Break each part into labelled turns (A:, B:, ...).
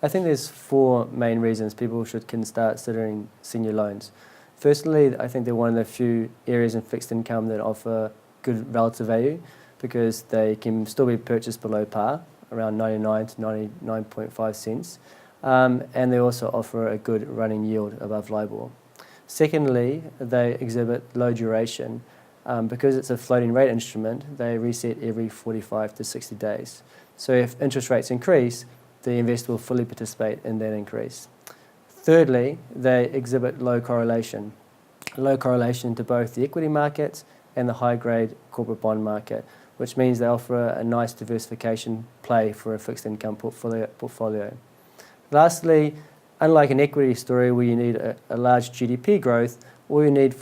A: I think there's four main reasons people can start considering senior loans. Firstly, I think they're one of the few areas in fixed income that offer good relative value because they can still be purchased below par, around 99 to 99.5 cents, and they also offer a good running yield above LIBOR. Secondly, they exhibit low duration. Because it's a floating rate instrument, they reset every 45 to 60 days. So if interest rates increase, the investor will fully participate in that increase. Thirdly, they exhibit low correlation to both the equity markets and the high-grade corporate bond market, which means they offer a nice diversification play for a fixed income portfolio. Lastly, unlike an equity story where you need a large GDP growth, all you need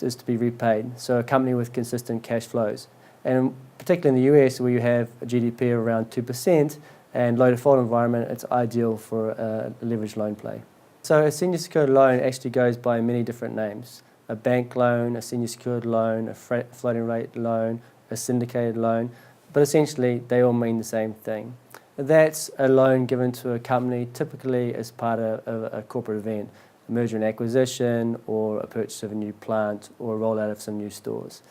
A: is to be repaid, so a company with consistent cash flows. And particularly in the US, where you have a GDP of around 2% and low default environment, it's ideal for a leveraged loan play. So a senior secured loan actually goes by many different names: a bank loan, a senior secured loan, a floating rate loan, a syndicated loan, but essentially they all mean the same thing. That's a loan given to a company typically as part of a corporate event, a merger and acquisition, or a purchase of a new plant, or a rollout of some new stores.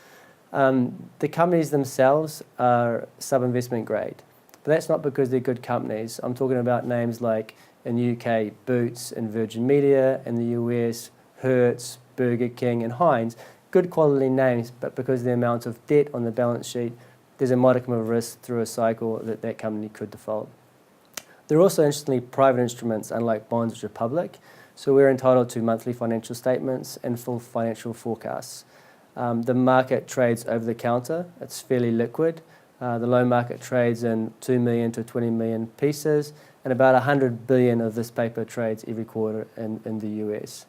A: The companies themselves are sub-investment grade, but that's not because they're good companies. I'm talking about names like, in the UK, Boots and Virgin Media; in the US, Hertz, Burger King and Heinz. Good quality names, but because of the amount of debt on the balance sheet, there's a modicum of risk through a cycle that company could default. There are also, interestingly, private instruments, unlike bonds, which are public. So we're entitled to monthly financial statements and full financial forecasts. The market trades over the counter. It's fairly liquid. The loan market trades in 2 million to 20 million pieces, and about 100 billion of this paper trades every quarter in the US.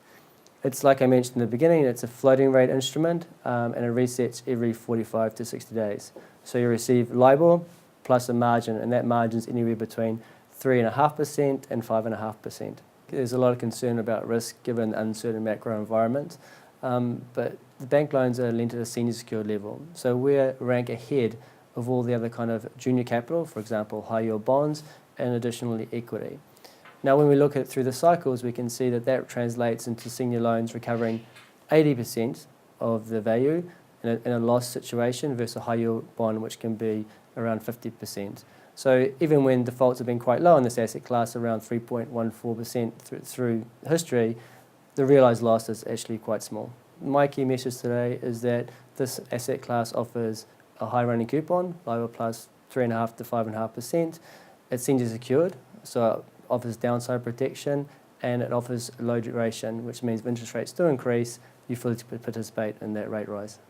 A: It's, like I mentioned in the beginning, it's a floating rate instrument, and it resets every 45 to 60 days. So you receive LIBOR plus a margin, and that margin is anywhere between 3.5% and 5.5%. There's a lot of concern about risk given the uncertain macro environment, but the bank loans are lent at a senior secured level. So we rank ahead of all the other kind of junior capital, for example, high yield bonds, and additionally equity. Now, when we look at through the cycles, we can see that translates into senior loans recovering 80% of the value in a loss situation versus a high yield bond, which can be around 50%. So even when defaults have been quite low in this asset class, around 3.14% through history, the realised loss is actually quite small. My key message today is that this asset class offers a high running coupon, LIBOR plus 3.5% to 5.5%. It's senior secured, so it offers downside protection, and it offers low duration, which means if interest rates do increase, you fully participate in that rate rise.